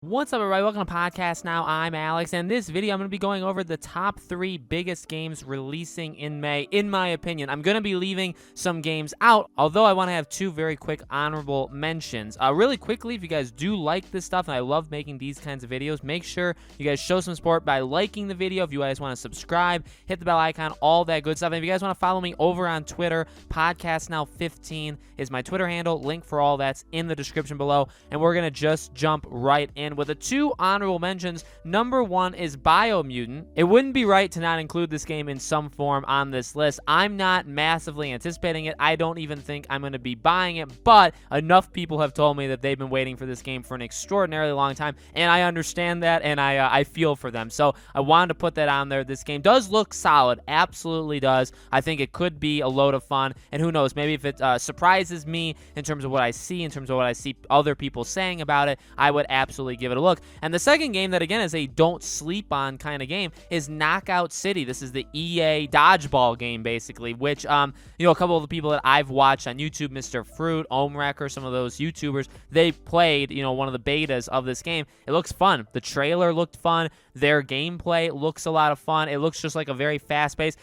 What's up, everybody? Welcome to Podcast Now. I'm Alex, and in this video, I'm going to be going over the top 3 biggest games releasing in May, in my opinion. I'm going to be leaving some games out, although I want to have 2 very quick honorable mentions. Really quickly, if you guys do like this stuff, and I love making these kinds of videos, make sure you guys show some support by liking the video. If you guys want to subscribe, hit the bell icon, all that good stuff. And if you guys want to follow me over on Twitter, Podcast Now 15 is my Twitter handle. Link for all that's in the description below, and we're going to just jump right in with the 2 honorable mentions. Number 1 is Biomutant. It wouldn't be right to not include this game in some form on this list. I'm not massively anticipating it. I don't even think I'm going to be buying it, but enough people have told me that they've been waiting for this game for an extraordinarily long time, and I understand that, and I feel for them. So I wanted to put that on there. This game does look solid, absolutely does. I think it could be a load of fun, and who knows, maybe if it surprises me in terms of what I see, in terms of what I see other people saying about it, I would absolutely give it a look. And the second game that, again, is a don't sleep on kind of game is Knockout City. This is the EA dodgeball game, basically, which, a couple of the people that I've watched on YouTube, Mr. Fruit, Omrecker, some of those YouTubers, they played, one of the betas of this game. It looks fun. The trailer looked fun. Their gameplay looks a lot of fun. It looks just like a very fast-paced.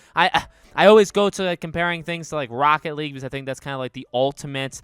I always go to comparing things to like Rocket League because I think that's kind of like the ultimate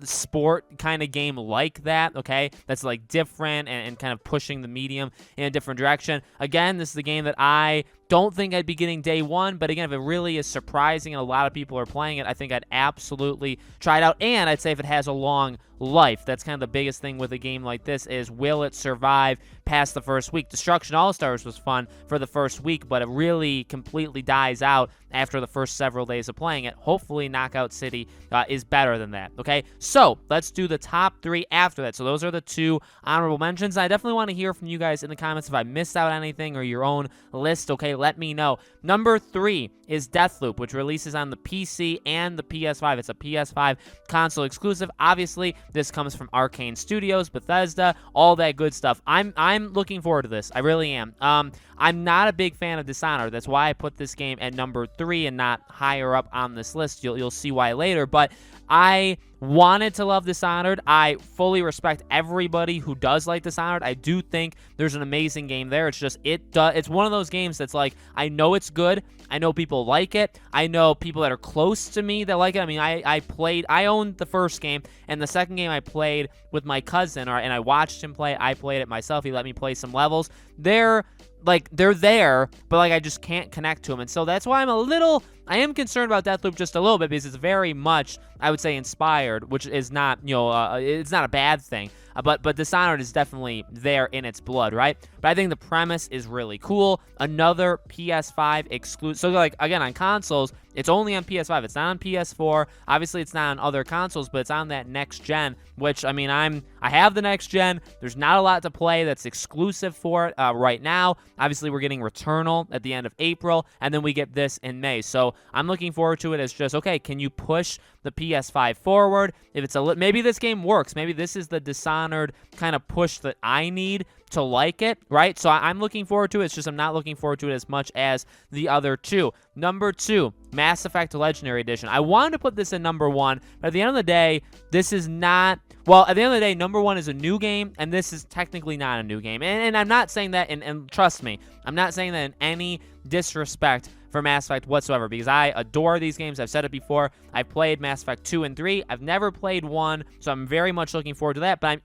sport kind of game like that, okay? That's like different and kind of pushing the medium in a different direction. Again, this is a game that I don't think I'd be getting day one, but again, if it really is surprising and a lot of people are playing it, I think I'd absolutely try it out. And I'd say if it has a long life, that's kind of the biggest thing with a game like this is, will it survive past the first week? Destruction All-Stars was fun for the first week, but it really completely dies out after the first several days of playing it. Hopefully Knockout City is better than that, okay? So let's do the top 3 after that. So those are the 2 honorable mentions. I definitely want to hear from you guys in the comments if I missed out anything or your own list, okay? Let me know. Number 3 is Deathloop, which releases on the PC and the PS5. It's a PS5 console exclusive. Obviously, this comes from Arcane Studios, Bethesda, all that good stuff. I'm looking forward to this. I really am. I'm not a big fan of Dishonored. That's why I put this game at number 3 and not higher up on this list. You'll see why later, but I wanted to love Dishonored. I fully respect everybody who does like Dishonored. I do think there's an amazing game there. It's just it's one of those games that's like, I know it's good. I know people like it. I know people that are close to me that like it. I mean, I owned the first game, and the second game I played with my cousin, and I watched him play. I played it myself. He let me play some levels. They're there, but I just can't connect to them. And so that's why I am concerned about Deathloop just a little bit, because it's very much, I would say, inspired, which is not, it's not a bad thing. But Dishonored is definitely there in its blood, right? But I think the premise is really cool. Another PS5 exclusive. So, again, on consoles, it's only on PS5. It's not on PS4. Obviously, it's not on other consoles, but it's on that next gen, which, I have the next gen. There's not a lot to play that's exclusive for it right now. Obviously, we're getting Returnal at the end of April, and then we get this in May. So I'm looking forward to it as just, okay, can you push the PS5 forward? If it's maybe this game works. Maybe this is the Dishonored kind of push that I need to like it, right? So I'm looking forward to it. It's just I'm not looking forward to it as much as the other 2. Number 2, Mass Effect Legendary Edition. I wanted to put this in number 1, but at the end of the day, this is not... Well, at the end of the day, number 1 is a new game, and this is technically not a new game. And I'm not saying that, and trust me, I'm not saying that in any disrespect for Mass Effect whatsoever, because I adore these games. I've said it before. I've played Mass Effect 2 and 3. I've never played 1, so I'm very much looking forward to that. But I'm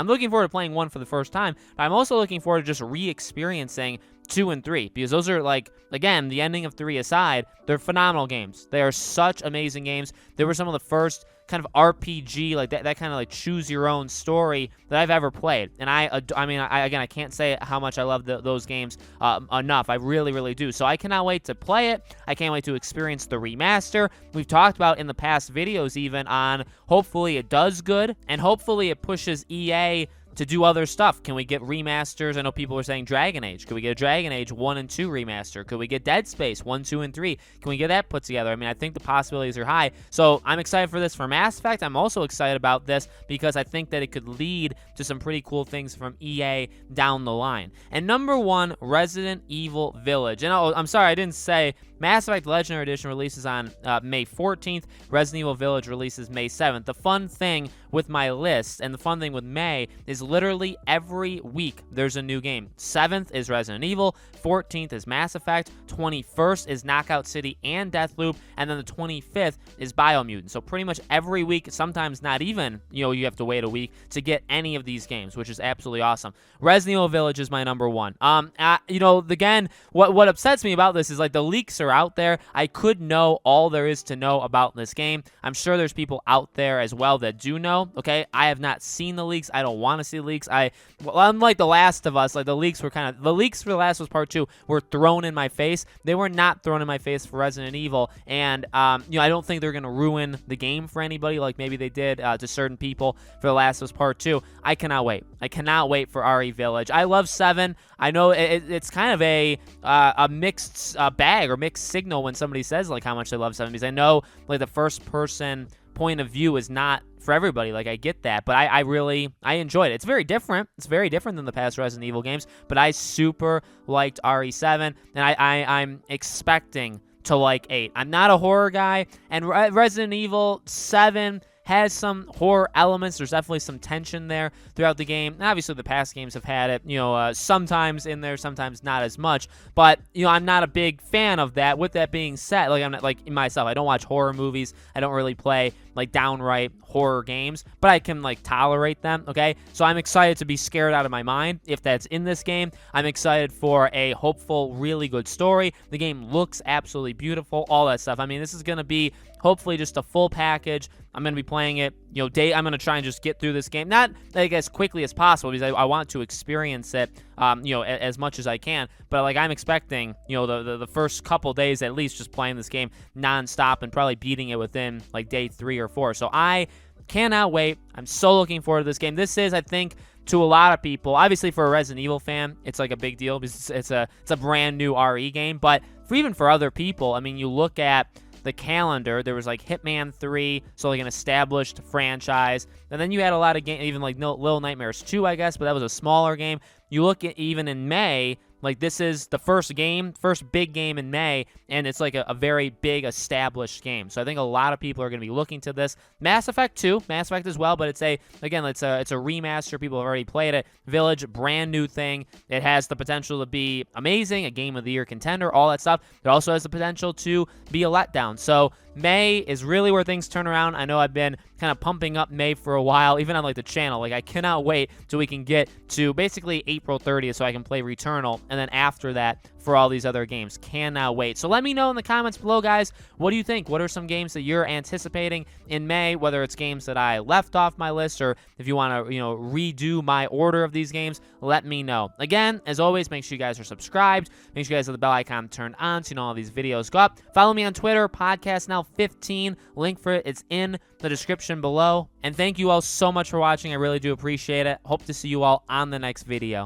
looking forward to playing 1 for the first time. But I'm also looking forward to just re-experiencing 2 and 3, because those are, again, the ending of 3 aside, they're phenomenal games. They are such amazing games. They were some of the first kind of RPG, that kind of choose your own story that I've ever played. And I can't say how much I love those games enough. I really, really do. So I cannot wait to play it. I can't wait to experience the remaster. We've talked about in the past videos even on hopefully it does good, and hopefully it pushes EA to do other stuff. Can we get remasters? I know people are saying Dragon Age. Could we get a Dragon Age 1 and 2 remaster? Could we get Dead Space 1, 2, and 3? Can we get that put together? I think the possibilities are high. So I'm excited for this for Mass Effect. I'm also excited about this because I think that it could lead to some pretty cool things from EA down the line. And number 1, Resident Evil Village. And I'm sorry, I didn't say Mass Effect Legendary Edition releases on May 14th. Resident Evil Village releases May 7th. The fun thing with my list and the fun thing with May is literally every week there's a new game. 7th is Resident Evil, 14th is Mass Effect, 21st is Knockout City and Deathloop, and then the 25th is Biomutant. So pretty much every week, sometimes not even, you have to wait a week to get any of these games, which is absolutely awesome. Resident Evil Village is my number one. Again, what upsets me about this is like the leaks are out there. I could know all there is to know about this game. I'm sure there's people out there as well that do know. Okay, I have not seen the leaks. I don't want to see leaks. Unlike The Last of Us, like the leaks for The Last of Us Part 2 were thrown in my face. They were not thrown in my face for Resident Evil, and I don't think they're gonna ruin the game for anybody like maybe they did to certain people for The Last of Us Part 2. I cannot wait. I cannot wait for RE Village. I love 7. I know it's kind of a mixed bag or mixed signal when somebody says like how much they love 7, because I know like the first person point of view is not for everybody. Like I get that, but I really enjoyed it. It's very different. It's very different than the past Resident Evil games, but I super liked RE7, and I'm expecting to like 8. I'm not a horror guy, and Resident Evil 7 has some horror elements. There's definitely some tension there throughout the game. Obviously, the past games have had it, sometimes in there, sometimes not as much. But, I'm not a big fan of that. With that being said, like, I'm not, like, myself, I don't watch horror movies. I don't really play, like, downright horror games. But I can, like, tolerate them, okay? So I'm excited to be scared out of my mind if that's in this game. I'm excited for a hopeful, really good story. The game looks absolutely beautiful, all that stuff. I mean, this is going to be hopefully just a full package. I'm going to be playing it, I'm going to try and just get through this game. Not, like, as quickly as possible, because I want to experience it, as much as I can. But, like, I'm expecting, the first couple days at least just playing this game nonstop and probably beating it within, like, day 3 or 4. So I cannot wait. I'm so looking forward to this game. This is, I think, to a lot of people, obviously for a Resident Evil fan, it's like a big deal because it's a brand new RE game. But even for other people, I mean, you look at the calendar, there was like Hitman 3, so like an established franchise, and then you had a lot of games, even like Little Nightmares 2, I guess, but that was a smaller game. You look at even in May, like this is the first big game in May, and it's like a very big established game. So I think a lot of people are going to be looking to this. Mass Effect 2, Mass Effect as well, but it's a remaster. People have already played it. Village, brand new thing. It has the potential to be amazing, a Game of the Year contender, all that stuff. It also has the potential to be a letdown. So May is really where things turn around. I know I've been kind of pumping up May for a while, even on like the channel. Like I cannot wait till we can get to basically April 30th so I can play Returnal, and then after that for all these other games. Cannot wait. So let me know in the comments below, guys, what do you think? What are some games that you're anticipating in May, whether it's games that I left off my list or if you want to, redo my order of these games, let me know. Again, as always, make sure you guys are subscribed. Make sure you guys have the bell icon turned on so you know all these videos go up. Follow me on Twitter, PodcastNow15. Link for it is in the description below. And thank you all so much for watching. I really do appreciate it. Hope to see you all on the next video.